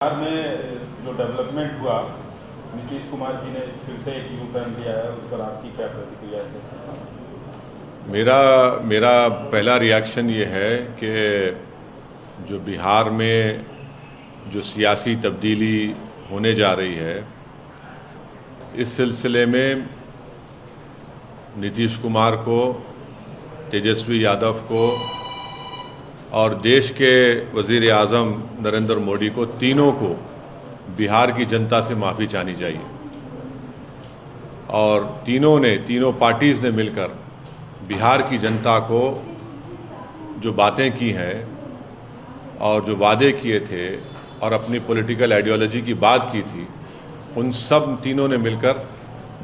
बिहार में जो डेवलपमेंट हुआ, नीतीश कुमार जी ने फिर से एक यू टर्न लिया है, उस पर आपकी क्या प्रतिक्रिया है? मेरा पहला रिएक्शन ये है कि जो बिहार में जो सियासी तब्दीली होने जा रही है, इस सिलसिले में नीतीश कुमार को, तेजस्वी यादव को और देश के वज़ीर आज़म नरेंद्र मोदी को, तीनों को बिहार की जनता से माफ़ी चाहनी चाहिए। और तीनों पार्टीज़ ने मिलकर बिहार की जनता को जो बातें की हैं और जो वादे किए थे और अपनी पॉलिटिकल आइडियोलॉजी की बात की थी, उन सब तीनों ने मिलकर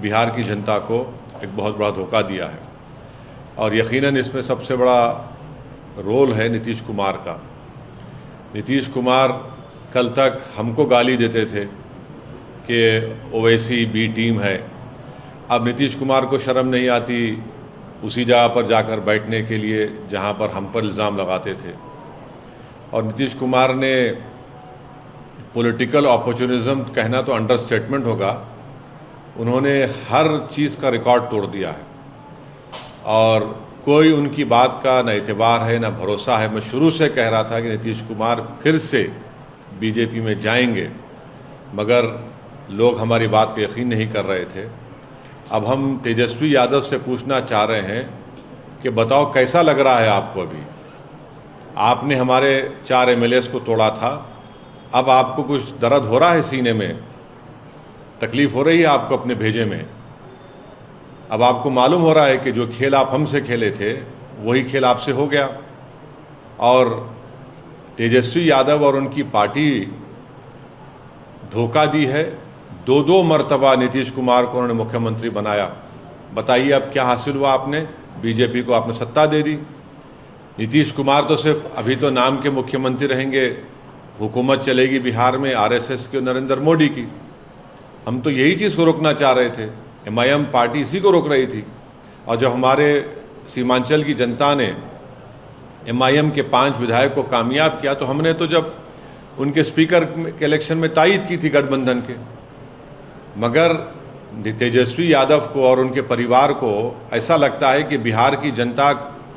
बिहार की जनता को एक बहुत बड़ा धोखा दिया है। और यकीनन इसमें सबसे बड़ा रोल है नीतीश कुमार का। नीतीश कुमार कल तक हमको गाली देते थे कि ओवैसी बी टीम है। अब नीतीश कुमार को शर्म नहीं आती उसी जगह पर जाकर बैठने के लिए जहां पर हम पर इल्ज़ाम लगाते थे। और नीतीश कुमार ने पॉलिटिकल अपॉर्चुनिज्म कहना तो अंडरस्टेटमेंट होगा, उन्होंने हर चीज़ का रिकॉर्ड तोड़ दिया है और कोई उनकी बात का न एतबार है न भरोसा है। मैं शुरू से कह रहा था कि नीतीश कुमार फिर से बीजेपी में जाएंगे, मगर लोग हमारी बात को यकीन नहीं कर रहे थे। अब हम तेजस्वी यादव से पूछना चाह रहे हैं कि बताओ कैसा लग रहा है आपको? अभी आपने हमारे 4 MLAs को तोड़ा था, अब आपको कुछ दर्द हो रहा है सीने में? तकलीफ हो रही है आपको अपने भेजे में? अब आपको मालूम हो रहा है कि जो खेल आप हमसे खेले थे वही खेल आपसे हो गया। और तेजस्वी यादव और उनकी पार्टी धोखा दी है। 2 मर्तबा नीतीश कुमार को उन्होंने मुख्यमंत्री बनाया। बताइए अब क्या हासिल हुआ? आपने बीजेपी को आपने सत्ता दे दी। नीतीश कुमार तो सिर्फ अभी तो नाम के मुख्यमंत्री रहेंगे, हुकूमत चलेगी बिहार में RSS की और नरेंद्र मोदी की। हम तो यही चीज़ को रोकना चाह रहे थे। MIM पार्टी इसी को रोक रही थी। और जब हमारे सीमांचल की जनता ने MIM के 5 विधायक को कामयाब किया, तो हमने तो जब उनके स्पीकर के इलेक्शन में तायद की थी गठबंधन के। मगर तेजस्वी यादव को और उनके परिवार को ऐसा लगता है कि बिहार की जनता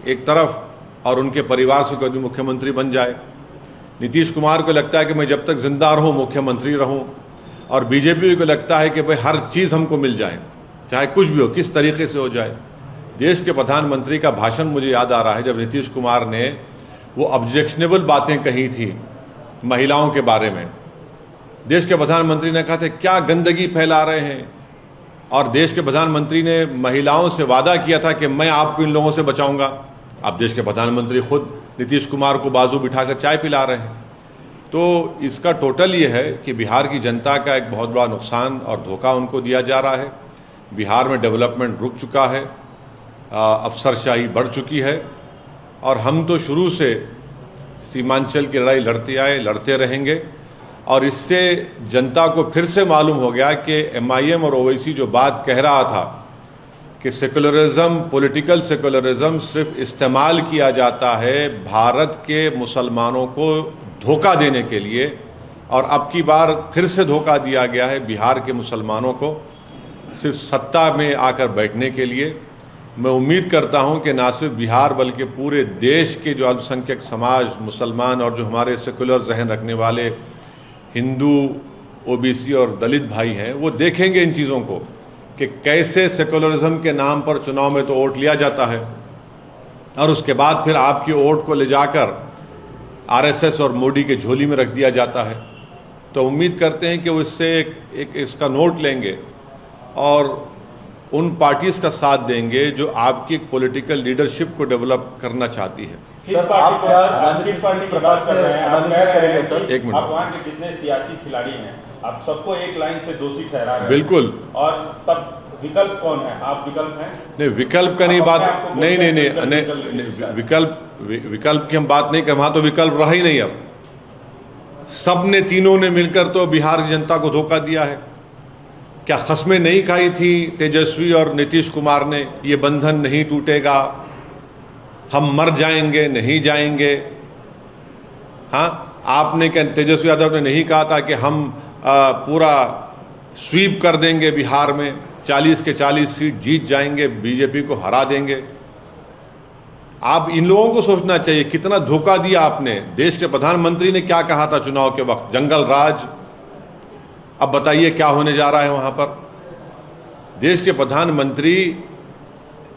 एक तरफ और उनके परिवार से कोई भी मुख्यमंत्री बन जाए। नीतीश कुमार को लगता है कि मैं जब तक जिंदा रहूं मुख्यमंत्री रहूं, और बीजेपी को लगता है कि भाई हर चीज़ हमको मिल जाए, चाहे कुछ भी हो, किस तरीके से हो जाए। देश के प्रधानमंत्री का भाषण मुझे याद आ रहा है, जब नीतीश कुमार ने वो ऑब्जेक्शनेबल बातें कही थी महिलाओं के बारे में। देश के प्रधानमंत्री ने कहा था क्या गंदगी फैला रहे हैं, और देश के प्रधानमंत्री ने महिलाओं से वादा किया था कि मैं आपको इन लोगों से बचाऊंगा। अब देश के प्रधानमंत्री खुद नीतीश कुमार को बाजू बिठाकर चाय पिला रहे हैं। तो इसका टोटल ये है कि बिहार की जनता का एक बहुत बड़ा नुकसान और धोखा उनको दिया जा रहा है। बिहार में डेवलपमेंट रुक चुका है, अफसरशाही बढ़ चुकी है, और हम तो शुरू से सीमांचल की लड़ाई लड़ते आए, लड़ते रहेंगे। और इससे जनता को फिर से मालूम हो गया कि MIM और ओवैसी जो बात कह रहा था कि सेकुलरिज्म, पॉलिटिकल सेकुलरिज्म सिर्फ इस्तेमाल किया जाता है भारत के मुसलमानों को धोखा देने के लिए, और अब की बार फिर से धोखा दिया गया है बिहार के मुसलमानों को सिर्फ सत्ता में आकर बैठने के लिए। मैं उम्मीद करता हूं कि ना सिर्फ बिहार बल्कि पूरे देश के जो अल्पसंख्यक समाज, मुसलमान और जो हमारे सेकुलर जहन रखने वाले हिंदू, OBC और दलित भाई हैं, वो देखेंगे इन चीज़ों को कि कैसे सेकुलरिज्म के नाम पर चुनाव में तो वोट लिया जाता है और उसके बाद फिर आपकी वोट को ले जाकर RSS और मोदी के झोली में रख दिया जाता है। तो उम्मीद करते हैं कि वो इससे एक इसका नोट लेंगे और उन पार्टीज का साथ देंगे जो आपकी पॉलिटिकल लीडरशिप को डेवलप करना चाहती है। सर, आप किस पार्टी की बात कर रहे हैं? आप क्या करेंगे सर? एक मिनट। आप वहाँ के जितने सियासी खिलाड़ी हैं, आप सबको एक लाइन से दोषी ठहरा रहे हैं। बिल्कुल। और तब विकल्प कौन है? आप विकल्प हैं? नहीं, विकल्प का नहीं बात, नहीं, विकल्प की हम बात नहीं कर, वहां तो विकल्प रहा ही नहीं। अब सब ने, तीनों ने मिलकर तो बिहार की जनता को धोखा दिया है। क्या खस्में नहीं खाई थी तेजस्वी और नीतीश कुमार ने? ये बंधन नहीं टूटेगा, हम मर जाएंगे, नहीं जाएंगे। हाँ, आपने क्या तेजस्वी यादव ने नहीं कहा था कि हम पूरा स्वीप कर देंगे बिहार में, 40 के 40 सीट जीत जाएंगे, बीजेपी को हरा देंगे? आप इन लोगों को सोचना चाहिए कितना धोखा दिया आपने। देश के प्रधानमंत्री ने क्या कहा था चुनाव के वक्त? जंगल राज। अब बताइए क्या होने जा रहा है वहां पर। देश के प्रधानमंत्री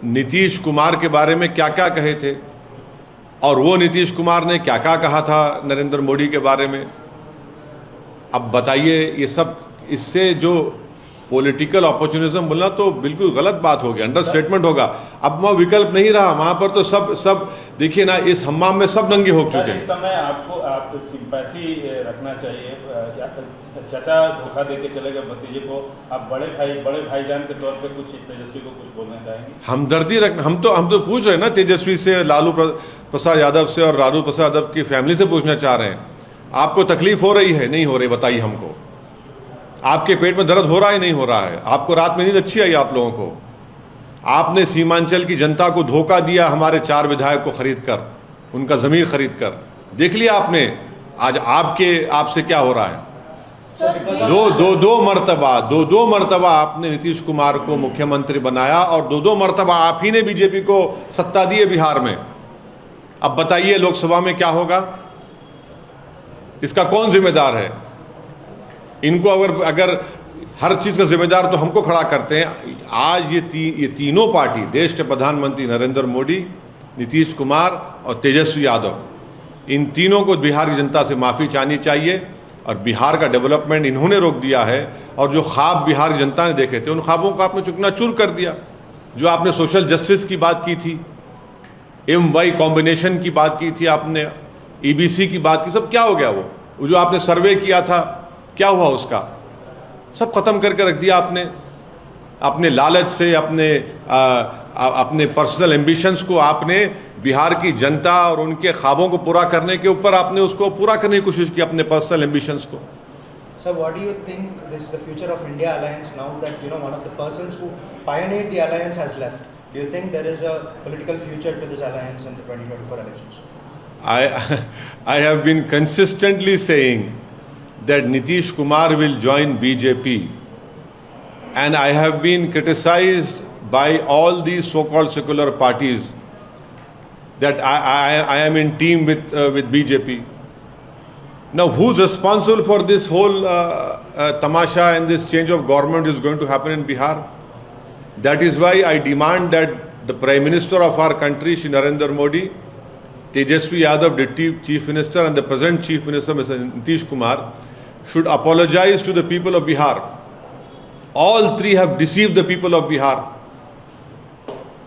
नीतीश कुमार के बारे में क्या क्या कहे थे, और वो नीतीश कुमार ने क्या क्या कहा था नरेंद्र मोदी के बारे में। अब बताइए, ये सब इससे जो पॉलिटिकल अपॉर्चुनिज्म बोलना तो बिल्कुल गलत बात हो गया, अंडरस्टेटमेंट होगा। अब वहाँ विकल्प नहीं रहा, वहां पर तो सब देखिए ना, इस हम्माम में सब दंगे हो चुके हैं। इस समय आप सिंपैथी रखना चाहिए। चाचा धोखा देके चले गए भतीजे को, आप बड़े भाईजान के तौर पे कुछ तेजस्वी को कुछ बोलना चाहेंगे? हमदर्दी रखना, हम तो पूछ रहे हैं ना तेजस्वी से, लालू प्रसाद यादव से और लालू प्रसाद यादव की फैमिली से पूछना चाह रहे हैं। आपको तकलीफ हो रही है, नहीं हो रही? बताइए हमको। आपके पेट में दर्द हो रहा है, नहीं हो रहा है? आपको रात में नींद अच्छी आई आप लोगों को? आपने सीमांचल की जनता को धोखा दिया, हमारे 4 विधायक को खरीद कर, उनका जमीन खरीद कर। देख लिया आपने आज आपसे क्या हो रहा है। दो मर्तबा आपने नीतीश कुमार को मुख्यमंत्री बनाया, और दो मर्तबा आप ही ने बीजेपी को सत्ता दी है बिहार में। अब बताइए लोकसभा में क्या होगा? इसका कौन जिम्मेदार है? इनको अगर हर चीज का जिम्मेदार तो हमको खड़ा करते हैं। आज ये तीनों पार्टी, देश के प्रधानमंत्री नरेंद्र मोदी, नीतीश कुमार और तेजस्वी यादव, इन तीनों को बिहार की जनता से माफी चाहनी चाहिए। और बिहार का डेवलपमेंट इन्होंने रोक दिया है, और जो ख्वाब बिहार की जनता ने देखे थे उन ख्वाबों को आपने चूर कर दिया। जो आपने सोशल जस्टिस की बात की थी, MY कॉम्बिनेशन की बात की थी आपने, EBC की बात की, सब क्या हो गया? वो जो आपने सर्वे किया था क्या हुआ उसका? सब खत्म करके रख दिया आपने। अपने लालच से, अपने पर्सनल एम्बिशंस को आपने बिहार की जनता और उनके ख्वाबों को पूरा करने के ऊपर आपने उसको पूरा करने की कोशिश की, अपने पर्सनल एम्बिशंस को। So what do you think is the future of India Alliance now that one of the persons who pioneered the alliance has left? Do you think there is a political future to this alliance in the 2024 elections? I have been consistently saying that Nitish Kumar will join BJP, and I have been criticized by all these so-called secular parties that I am in team with BJP. Now, who's responsible for this whole tamasha and this change of government is going to happen in Bihar? That is why I demand that the Prime Minister of our country, Shri Narendra Modi, Tejaswi Yadav, Deputy Chief Minister, and the present Chief Minister, Mr. Nitish Kumar, should apologize to the people of Bihar. All three have deceived the people of Bihar.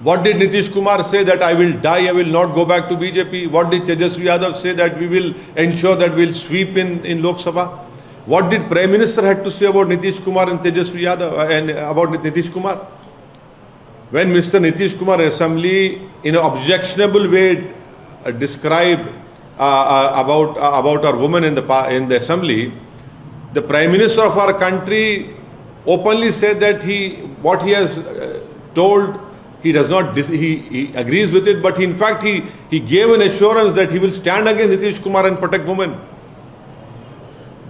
What did Nitish Kumar say? That I will die, I will not go back to BJP. What did Tejaswi Yadav say? That we will ensure that we will sweep in Lok Sabha. What did Prime Minister had to say about Nitish Kumar and Tejaswi Yadav and about Nitish Kumar? When Mr. Nitish Kumar Assembly in an objectionable way described about our women in the Assembly, the Prime Minister of our country openly said that what he has told, he does not, he agrees with it, but in fact he gave an assurance that he will stand against Nitish Kumar and protect women.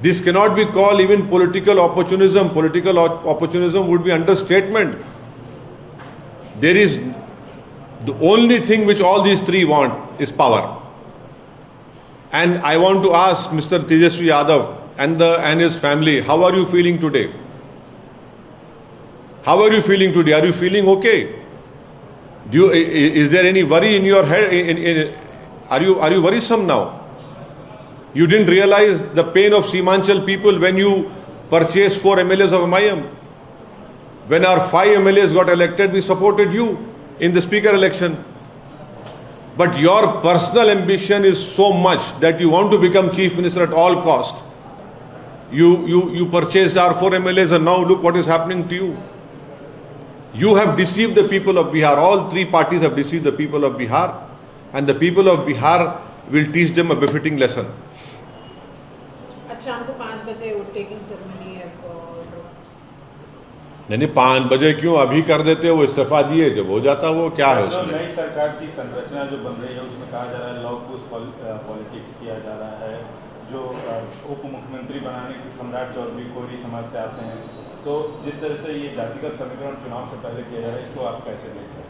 This cannot be called even political opportunism. Political opportunism would be understatement. There is the only thing which all these three want is power. And I want to ask Mr. Tejaswi Yadav and his family, how are you feeling today? How are you feeling today? Are you feeling okay? Is there any worry in your head? Are you worrisome now? You didn't realize the pain of Seemanchal people when you purchased 4 MLAs of MIM. When our 5 MLAs got elected, we supported you in the speaker election. But your personal ambition is so much that you want to become chief minister at all cost. You purchased our 4 MLAs and now look what is happening to you. You have deceived the people of Bihar. All three parties have deceived the people of Bihar, and the people of Bihar will teach them a befitting lesson. अच्छा, हमको 5 बजे taking ceremony है। नहीं 5 बजे क्यों, अभी कर देते वो इस्तीफा दिए, जब हो जाता वो क्या है उसमें। नई सरकार की संरचना जो बन रही है उसमें कहा जा रहा है लॉ पुश पॉलिटिक्स किया जा रहा है, जो उप मुख्यमंत्री बनाने की सम्राट चौधरी कोहरी समाज से आते हैं, तो जिस तरह से ये जातिगत समीकरण चुनाव से पहले किया जा रहा है, इसको आप कैसे देखते हैं?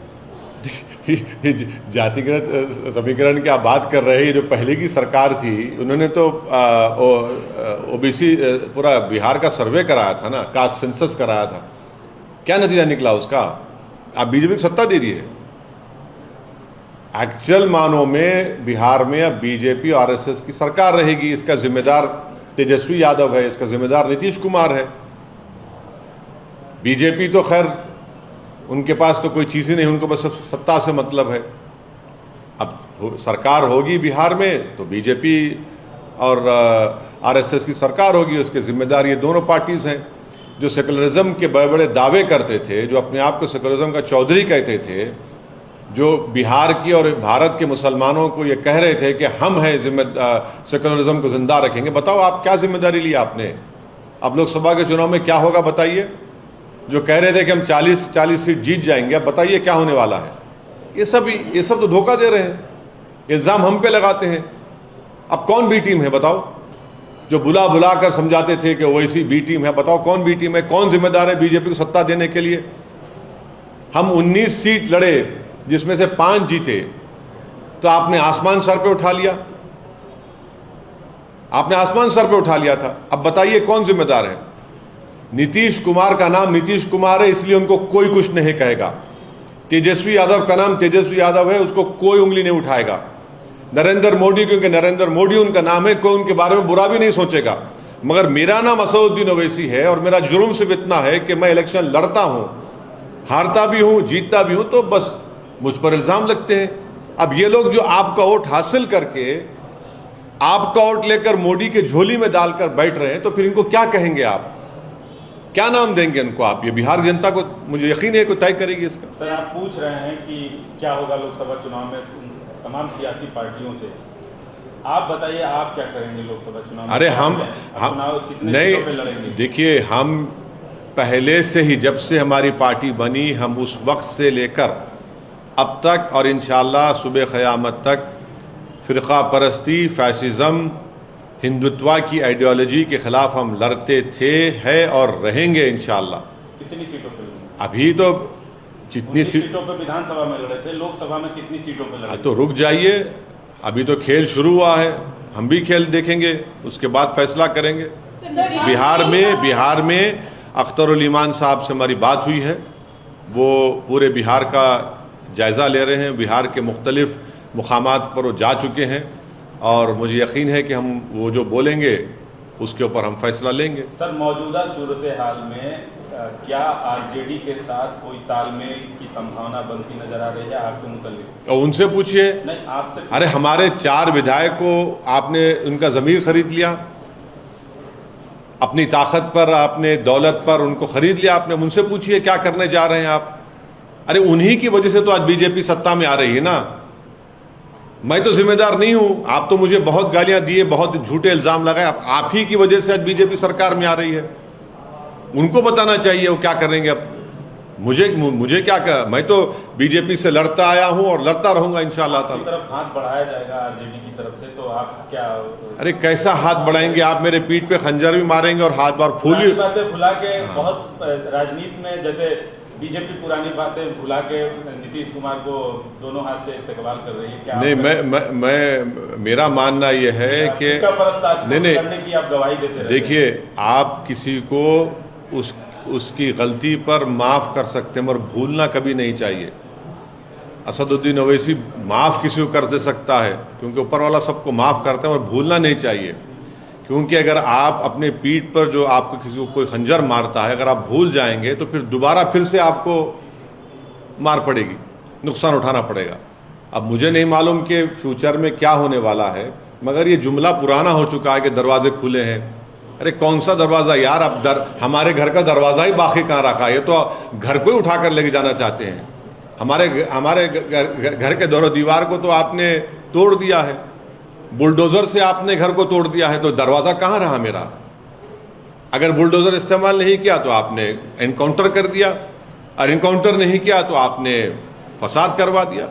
जातिगत समीकरण की आप बात कर रहे हैं, जो पहले की सरकार थी उन्होंने तो ओबीसी पूरा बिहार का सर्वे कराया था ना, कास्ट सेंसस कराया था। क्या नतीजा निकला उसका? आप बीजेपी को सत्ता दे दिए। एक्चुअल मानों में बिहार में अब बीजेपी और आरएसएस की सरकार रहेगी। इसका जिम्मेदार तेजस्वी यादव है, इसका जिम्मेदार नीतीश कुमार है। बीजेपी तो खैर उनके पास तो कोई चीज़ ही नहीं, उनको बस सत्ता से मतलब है। अब सरकार होगी बिहार में तो बीजेपी और आरएसएस की सरकार होगी, उसके जिम्मेदार ये दोनों पार्टीज हैं। जो सेकुलरिज्म के बड़े बड़े दावे करते थे, जो अपने आप को सेकुलरिज्म का चौधरी कहते थे, जो बिहार की और भारत के मुसलमानों को ये कह रहे थे कि हम हैं सेकुलरिज्म को जिंदा रखेंगे, बताओ आप क्या जिम्मेदारी ली आपने? अब लोकसभा के चुनाव में क्या होगा बताइए? जो कह रहे थे कि हम 40 सीट जीत जाएंगे, अब बताइए क्या होने वाला है? ये सब तो धोखा दे रहे हैं, इल्ज़ाम हम पे लगाते हैं। अब कौन बी टीम है बताओ? जो बुला बुला कर समझाते थे कि ओवैसी बी टीम है, बताओ कौन बी टीम है? कौन जिम्मेदार है बीजेपी को सत्ता देने के लिए? हम 19 सीट लड़े जिसमें से 5 जीते, तो आपने आसमान सर पे उठा लिया, आपने आसमान सर पे उठा लिया था। अब बताइए कौन जिम्मेदार है? नीतीश कुमार का नाम नीतीश कुमार है, इसलिए उनको कोई कुछ नहीं कहेगा। तेजस्वी यादव का नाम तेजस्वी यादव है, उसको कोई उंगली नहीं उठाएगा। नरेंद्र मोदी, क्योंकि नरेंद्र मोदी उनका नाम है, कोई उनके बारे में बुरा भी नहीं सोचेगा। मगर मेरा नाम असदुद्दीन ओवैसी है और मेरा जुर्म सिर्फ इतना है कि मैं इलेक्शन लड़ता हूं, हारता भी हूं, जीतता भी हूं, तो बस मुझ पर इल्जाम लगते हैं। अब ये लोग जो आपका वोट हासिल करके आपका वोट लेकर मोदी के झोली में डालकर बैठ रहे हैं, तो फिर इनको क्या कहेंगे आप? क्या नाम देंगे इनको आप? ये बिहार जनता को मुझे यकीन है कोई तय करेगी इसका। सर, आप पूछ रहे हैं कि क्या होगा लोकसभा चुनाव में तमाम सियासी पार्टियों से, आप बताइए आप क्या करेंगे लोकसभा चुनाव में? अरे हम कितने नहीं, सीटों पे लड़ेंगे? देखिए, हम पहले से ही, जब से हमारी पार्टी बनी, हम उस वक्त से लेकर अब तक और इंशाअल्लाह सुबह क़यामत तक फ़िरक़ा परस्ती, फैसिज़म, हिंदुत्व की आइडियोलॉजी के खिलाफ हम लड़ते थे, है और रहेंगे इंशाअल्लाह। कितनी सीटों पे लड़ेंगे? अभी तो जितनी सीटों पे विधानसभा में लड़े थे, लोकसभा में कितनी सीटों पे लड़े? तो रुक जाइए, अभी तो खेल शुरू हुआ है, हम भी खेल देखेंगे, उसके बाद फैसला करेंगे। बिहार में अख्तरुल ईमान साहब से हमारी बात हुई है, वो पूरे बिहार का जायज़ा ले रहे हैं, बिहार के मुख्तलिफ मुकामात पर वो जा चुके हैं और मुझे यकीन है कि हम वो जो बोलेंगे उसके ऊपर हम फैसला लेंगे। सर, मौजूदा सूरत हाल में क्या आरजेडी के साथ कोई तालमेल की संभावना बनती नजर आ रही है आपके मुताबिक? और उनसे पूछिए। नहीं, आपसे। अरे हमारे 4 विधायक को आपने उनका ज़मीर खरीद लिया, अपनी ताकत पर, आपने दौलत पर उनको खरीद लिया आपने। उनसे पूछिए क्या करने जा रहे हैं आप। अरे उन्हीं की वजह से तो आज बीजेपी सत्ता में आ रही है ना। मैं तो जिम्मेदार नहीं हूं, आप तो मुझे बहुत गालियां दिए, बहुत झूठे इल्जाम लगाए, आप ही की वजह से आज बीजेपी सरकार में आ रही है। उनको बताना चाहिए वो क्या करेंगे। अब मुझे क्या कर, मैं तो बीजेपी से लड़ता आया हूं और लड़ता रहूंगा इंशाअल्लाह ताला। तरफ हाथ बढ़ाया जाएगा आरजेडी की तरफ से, तो आप क्या? अरे कैसा हाथ बढ़ाएंगे आप? मेरे पीठ पे खंजर भी मारेंगे और हाथ बार फूल बातें भुला के बहुत राजनीति में जैसे बीजेपी पुरानी बातें भुला के नीतीश कुमार को दोनों हाथ से इस्तेमाल कर रही है। क्या नहीं, मैं मेरा मानना यह है कि नहीं, करने की आप गवाही देते हैं। देखिए, आप किसी को उसकी गलती पर माफ़ कर सकते हैं मगर भूलना कभी नहीं चाहिए। असदुद्दीन ओवैसी माफ़ किसी को कर दे सकता है क्योंकि ऊपर वाला सबको माफ़ करते हैं, और भूलना नहीं चाहिए। क्योंकि अगर आप अपने पीठ पर जो आपको किसी को कोई खंजर मारता है, अगर आप भूल जाएंगे तो फिर दोबारा फिर से आपको मार पड़ेगी, नुकसान उठाना पड़ेगा। अब मुझे नहीं मालूम कि फ्यूचर में क्या होने वाला है, मगर ये जुमला पुराना हो चुका है कि दरवाजे खुले हैं। अरे कौन सा दरवाज़ा यार? आप हमारे घर का दरवाज़ा ही बाकी कहाँ रखा है? ये तो घर को ही उठा कर लेके जाना चाहते हैं। हमारे घर के दौर दीवार को तो आपने तोड़ दिया है, बुलडोज़र से आपने घर को तोड़ दिया है, तो दरवाज़ा कहाँ रहा मेरा? अगर बुलडोज़र इस्तेमाल नहीं किया तो आपने एनकाउंटर कर दिया, और एनकाउंटर नहीं किया तो आपने फसाद करवा दिया।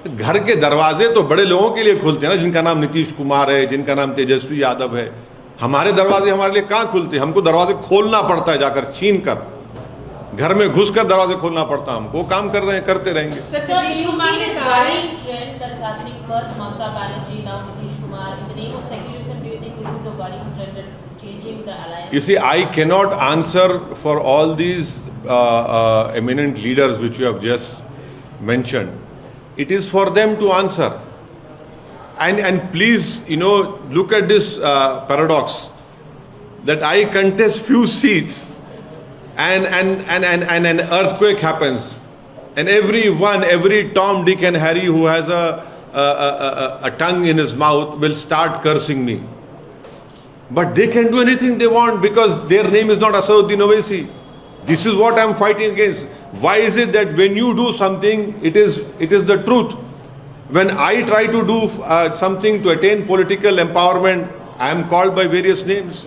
घर के दरवाजे तो बड़े लोगों के लिए खुलते हैं ना, जिनका नाम नीतीश कुमार है, जिनका नाम तेजस्वी यादव है। हमारे दरवाजे हमारे लिए कहाँ खुलते हैं? हमको दरवाजे खोलना पड़ता है, जाकर छीन कर, घर में घुसकर दरवाजे खोलना पड़ता है हमको। काम कर रहे हैं, करते रहेंगे। सर, नीतीश कुमार ने कहा है trend that is happening, first Mamata Banerjee, now Nitish Kumar, in the name of secularism, do you think this is a worrying trend that is changing the alliance? You see, I cannot answer for all these eminent leaders which you have just mentioned. It is for them to answer. And please, look at this paradox that I contest few seats and an earthquake happens, and every Tom, Dick and Harry who has a tongue in his mouth will start cursing me. But they can do anything they want because their name is not Asaduddin Owaisi. This is what I am fighting against. Why is it that when you do something, it is the truth? When I try to do something to attain political empowerment, I am called by various names.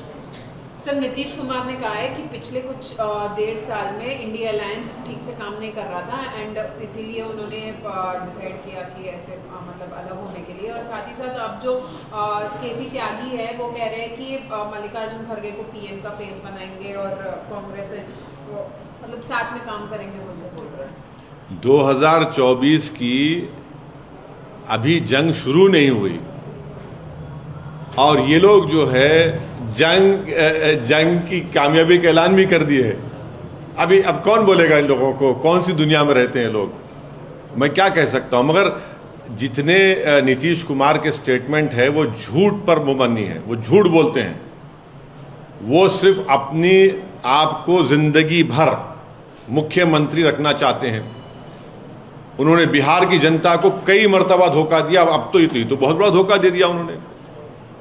Sir, Nitish Kumar ने कहा है कि पिछले कुछ 1.5 साल में India alliance ठीक से काम नहीं कर रहा था, एंड इसीलिए उन्होंने डिसाइड किया कि ऐसे मतलब अलग होने के लिए। और साथ ही साथ अब जो केसी त्यागी है वो कह रहे हैं कि मल्लिकार्जुन खड़गे को पीएम का फेस बनाएंगे और कांग्रेस मतलब साथ में काम करेंगे बोल रहे हैं। 2024 की अभी जंग शुरू नहीं हुई और ये लोग जो है जंग की कामयाबी का ऐलान भी कर दिए। अभी अब कौन बोलेगा इन लोगों को? कौन सी दुनिया में रहते हैं लोग? मैं क्या कह सकता हूं? मगर जितने नीतीश कुमार के स्टेटमेंट है वो झूठ पर मुबन्नी है, वो झूठ बोलते हैं। वो सिर्फ अपनी आप को जिंदगी भर मुख्यमंत्री रखना चाहते हैं। उन्होंने बिहार की जनता को कई मर्तबा धोखा दिया, अब तो बहुत बड़ा धोखा दे दिया उन्होंने।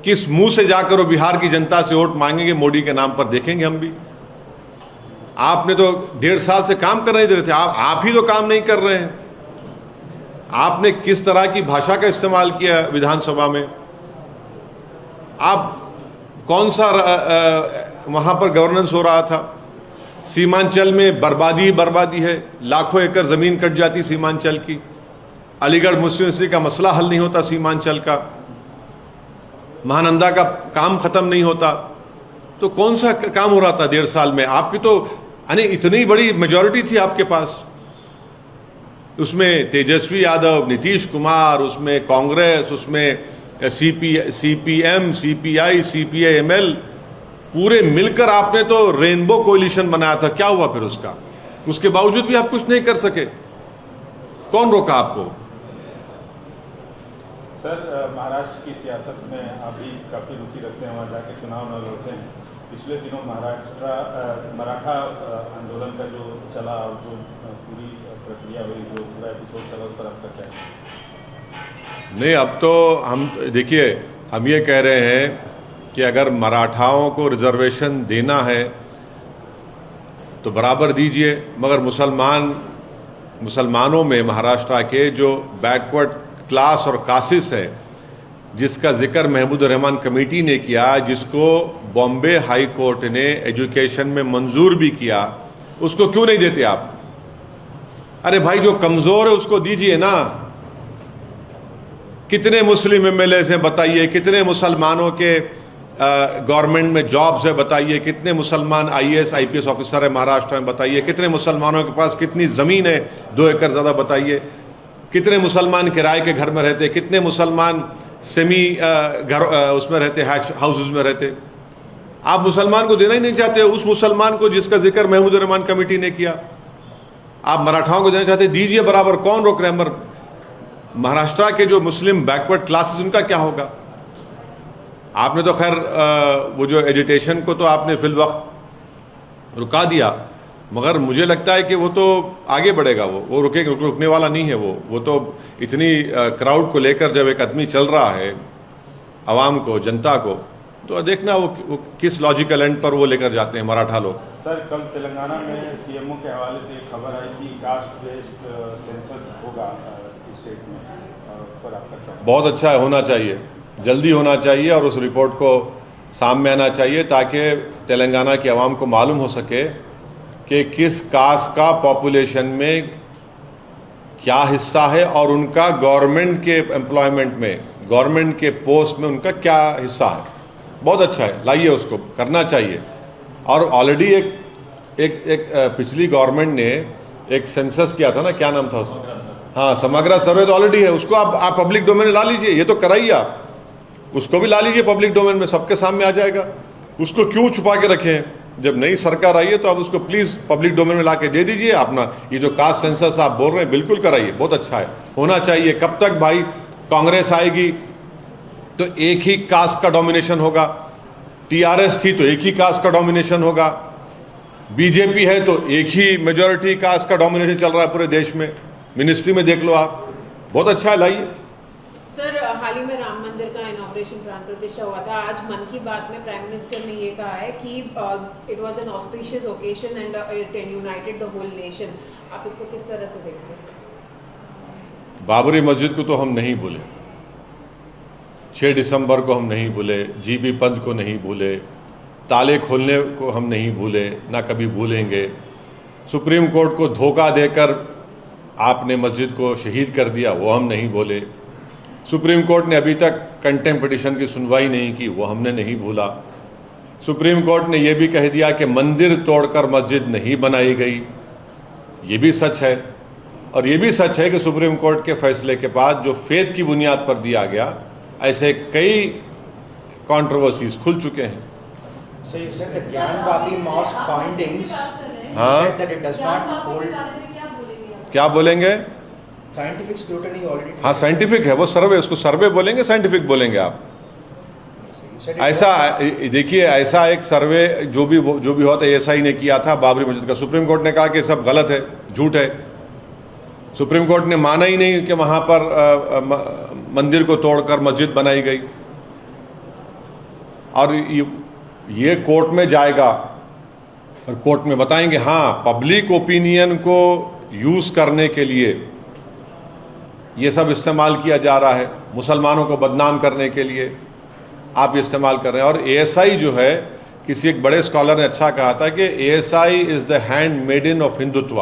किस मुंह से जाकर वो बिहार की जनता से वोट मांगेंगे मोदी के नाम पर, देखेंगे हम भी। आपने तो 1.5 साल से काम कर नहीं दे रहे थे, आप ही तो काम नहीं कर रहे हैं। आपने किस तरह की भाषा का इस्तेमाल किया विधानसभा में? आप कौन सा वहां पर गवर्नेंस हो रहा था? सीमांचल में बर्बादी है, लाखों एकड़ जमीन कट जाती सीमांचल की। अलीगढ़ मुस्लिम यूनिवर्सिटी का मसला हल नहीं होता सीमांचल का, महानंदा का काम खत्म नहीं होता। तो कौन सा काम हो रहा था 1.5 साल में? आपकी तो इतनी बड़ी मेजॉरिटी थी आपके पास, उसमें तेजस्वी यादव, नीतीश कुमार, उसमें कांग्रेस, उसमें सीपीएम, सीपीआई, सीपीआईएमएल, पूरे मिलकर आपने तो रेनबो कोalition बनाया था। क्या हुआ फिर उसका? उसके बावजूद भी आप कुछ नहीं कर सके। कौन रोका आपको? सर, महाराष्ट्र की सियासत में आप भी काफ़ी रुचि रखते हैं, वहाँ जाके चुनाव न लड़ते हैं। पिछले दिनों मराठा आंदोलन का जो चला और जो पूरी प्रक्रिया हुई, जो पूरा एपिसोड चला, उस पर आपका क्या है? नहीं, अब तो हम देखिए, हम ये कह रहे हैं कि अगर मराठाओं को रिजर्वेशन देना है तो बराबर दीजिए, मगर मुसलमानों में महाराष्ट्र के जो बैकवर्ड क्लास और कासिस है, जिसका जिक्र महमूद रहमान कमेटी ने किया, जिसको बॉम्बे हाई कोर्ट ने एजुकेशन में मंजूर भी किया, उसको क्यों नहीं देते आप? अरे भाई, जो कमजोर है उसको दीजिए ना। कितने मुस्लिम एमएलए हैं बताइए? कितने मुसलमानों के गवर्नमेंट में जॉब्स है बताइए? कितने मुसलमान आईएएस आईपीएस ऑफिसर है महाराष्ट्र में बताइए? कितने मुसलमानों के पास कितनी ज़मीन है 2 एकड़ ज़्यादा बताइए? कितने मुसलमान किराए के घर में रहते? कितने मुसलमान सेमी घर उसमें रहते, हाउसेस में रहते? आप मुसलमान को देना ही नहीं चाहते, उस मुसलमान को जिसका जिक्र महमूद रहमान कमेटी ने किया। आप मराठाओं को देना चाहते, दीजिए बराबर, कौन रोक रहे हैं? महाराष्ट्र के जो मुस्लिम बैकवर्ड क्लासेस, उनका क्या होगा? आपने तो खैर वो जो एजिटेशन को तो आपने फिल वक्त रुका दिया, मगर मुझे लगता है कि वो तो आगे बढ़ेगा। वो रुकने वाला नहीं है। वो तो इतनी क्राउड को लेकर जब एक आदमी चल रहा है, आवाम को, जनता को, तो देखना वो किस लॉजिकल एंड पर वो लेकर जाते हैं मराठा लोग। सर, कल तेलंगाना में सीएमओ के हवाले से एक खबर आई कि कास्ट बेस्ड सेंसस होगा स्टेट में, उस पर आपका क्या? बहुत अच्छा है, होना चाहिए, जल्दी होना चाहिए और उस रिपोर्ट को सामने आना चाहिए ताकि तेलंगाना की आवाम को मालूम हो सके कि किस कास्ट का पॉपुलेशन में क्या हिस्सा है और उनका गवर्नमेंट के एम्प्लॉयमेंट में, गवर्नमेंट के पोस्ट में उनका क्या हिस्सा है। बहुत अच्छा है, लाइए, उसको करना चाहिए। और ऑलरेडी एक पिछली गवर्नमेंट ने एक सेंसस किया था ना, क्या नाम था उसका, हाँ, समग्र सर्वे तो ऑलरेडी है, उसको आप पब्लिक डोमेन में ला लीजिए। ये तो कराइए, आप उसको भी ला लीजिए पब्लिक डोमेन में, सबके सामने आ जाएगा। उसको क्यों छुपा के रखें? जब नई सरकार आई है तो आप उसको प्लीज पब्लिक डोमेन में ला के दे दीजिए। अपना ये जो कास्ट सेंसस आप बोल रहे हैं, बिल्कुल कराइए, बहुत अच्छा है, होना चाहिए। कब तक भाई कांग्रेस आएगी तो एक ही कास्ट का डोमिनेशन होगा, टीआरएस थी तो एक ही कास्ट का डोमिनेशन होगा, बीजेपी है तो एक ही मेजॉरिटी कास्ट का डोमिनेशन चल रहा है पूरे देश में। मिनिस्ट्री में देख लो आप, बहुत अच्छा है, लाइए। सर, हाल ही में राम मंदिर का इनॉग्रेशन, प्राण प्रतिष्ठा हुआ था। आज मन की बात में प्राइम मिनिस्टर ने ये कहा है कि it was an auspicious occasion and it united the whole nation. आप इसको किस तरह से देखते हैं? बाबरी मस्जिद को तो हम नहीं भूले, 6 दिसंबर को हम नहीं भूले, जीबी पंत को नहीं भूले, ताले खोलने को हम नहीं भूले, ना कभी भूलेंगे। सुप्रीम कोर्ट को धोखा देकर आपने मस्जिद को शहीद कर दिया, वो हम नहीं भूले। सुप्रीम कोर्ट ने अभी तक कंटेम्प्ट पिटीशन की सुनवाई नहीं की, वो हमने नहीं भूला। सुप्रीम कोर्ट ने यह भी कह दिया कि मंदिर तोड़कर मस्जिद नहीं बनाई गई, ये भी सच है। और ये भी सच है कि सुप्रीम कोर्ट के फैसले के बाद जो फेथ की बुनियाद पर दिया गया, ऐसे कई कंट्रोवर्सीज खुल चुके हैं। So you said the Gyan Wapi mosque findings, हाँ, said that it does not hold क्या बोलेंगे? scientific scrutiny already. हाँ, साइंटिफिक है वो सर्वे, उसको सर्वे बोलेंगे, साइंटिफिक बोलेंगे आप। You said it ऐसा देखिए, ऐसा एक सर्वे जो भी हुआ था, एएसआई ने किया था बाबरी मस्जिद का। सुप्रीम कोर्ट ने कहा कि सब गलत है, झूठ है। सुप्रीम कोर्ट ने माना ही नहीं कि वहां पर मंदिर को तोड़कर मस्जिद बनाई गई। और ये कोर्ट में जाएगा और कोर्ट में बताएंगे हाँ, पब्लिक ओपिनियन को यूज करने के लिए ये सब इस्तेमाल किया जा रहा है, मुसलमानों को बदनाम करने के लिए आप इस्तेमाल कर रहे हैं। और एएसआई जो है, किसी एक बड़े स्कॉलर ने अच्छा कहा था कि ASI is the handmaiden of Hindutva.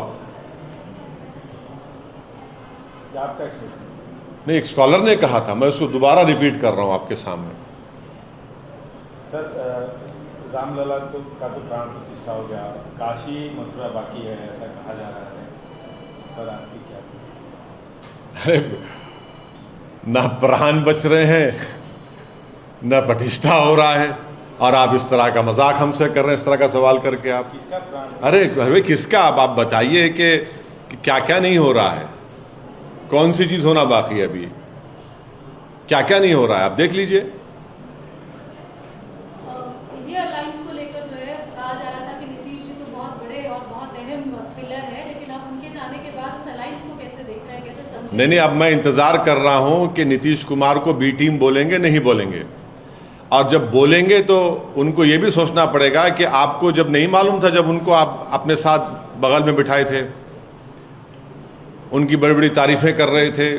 आपका स्टेटमेंट? नहीं, एक स्कॉलर ने कहा था, मैं उसको दोबारा रिपीट कर रहा हूं आपके सामने। सर, रामलला का तो प्राण प्रतिष्ठा हो गया, काशी मथुरा बाकी है ऐसा कहा जा रहा है, इस पर आपकी क्या? अरे, ना प्राण बच रहे हैं, ना प्रतिष्ठा हो रहा है, और आप इस तरह का मजाक हमसे कर रहे हैं, इस तरह का सवाल करके आप। किसका प्राण? अरे किसका? आप बताइए कि क्या क्या नहीं हो रहा है, कौन सी चीज होना बाकी है, अभी क्या क्या नहीं हो रहा है, आप देख लीजिए। इंडिया अलायंस को लेकर जो है कहा जा रहा था कि नीतीश जी तो बहुत बड़े और बहुत अहम पिलर है, लेकिन अब उनके जाने के बाद उस अलायंस को कैसे देख रहे हैं, कैसे समझ? नहीं, अब मैं इंतजार कर रहा हूं कि नीतीश कुमार को बी टीम बोलेंगे नहीं बोलेंगे। और जब बोलेंगे तो उनको ये भी सोचना पड़ेगा कि आपको जब नहीं मालूम था, जब उनको आप अपने साथ बगल में बिठाए थे, उनकी बड़ी बड़ी तारीफें कर रहे थे,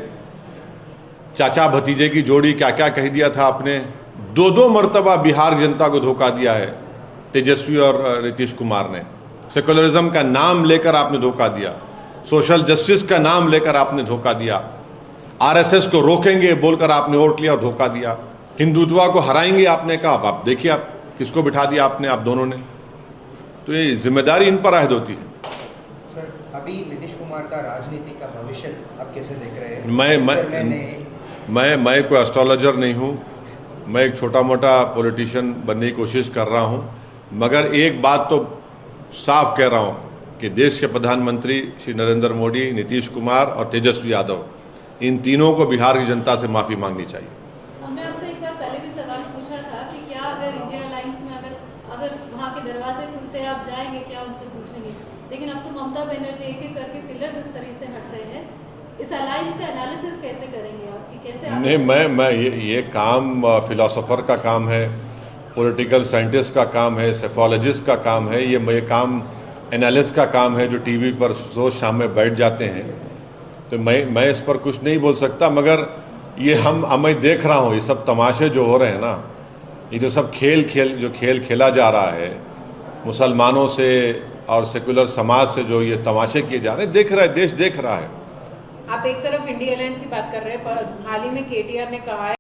चाचा भतीजे की जोड़ी क्या क्या कह दिया था आपने। 2 मरतबा बिहार जनता को धोखा दिया है तेजस्वी और नीतीश कुमार ने। सेकुलरिज्म का नाम लेकर आपने धोखा दिया, सोशल जस्टिस का नाम लेकर आपने धोखा दिया, आरएसएस को रोकेंगे बोलकर आपने वोट लिया और धोखा दिया, हिंदुत्व को हराएंगे आपने कहा। आप देखिए, आप किसको बिठा दिया आपने, आप दोनों ने। तो ये जिम्मेदारी इन पर आयद होती है। सर, अभी नीतीश कुमार का राजनीति का भविष्य आप कैसे देख रहे हैं? मैं कोई एस्ट्रोलॉजर नहीं हूँ, मैं एक छोटा मोटा पॉलिटिशियन बनने की कोशिश कर रहा हूँ। मगर एक बात तो साफ कह रहा हूँ कि देश के प्रधानमंत्री श्री नरेंद्र मोदी, नीतीश कुमार और तेजस्वी यादव, इन तीनों को बिहार की जनता से माफ़ी मांगनी चाहिए। हमने आपसे एक बार पहले भी सवाल पूछा था कि क्या अगर इंडिया अलायंस में अगर वहाँ के दरवाजे खुलते आप जाएंगे, क्या उनसे पूछेंगे? लेकिन अब तो ममता बनर्जी एक एक करके पिलर जिस तरह से हट रहे हैं, इस अलायंस का एनालिसिस कैसे करेंगे आपकी, कैसे आप? नहीं, मैं ये काम फिलोसोफर का काम है, पॉलिटिकल साइंटिस्ट का काम है, सेफोलॉजिस्ट का काम है, ये काम एनालिस्ट का काम है, जो टीवी पर रोज शाम में बैठ जाते हैं। तो मैं इस पर कुछ नहीं बोल सकता। मगर ये मैं देख रहा हूँ, ये सब तमाशे जो हो रहे हैं ना, ये जो सब खेल खेला जा रहा है मुसलमानों से और सेकुलर समाज से, जो ये तमाशे किए जा रहे हैं, देख रहा है देश, देख रहा है। आप एक तरफ इंडिया अलायंस की बात कर रहे हैं, पर हाल ही में केटीआर ने कहा है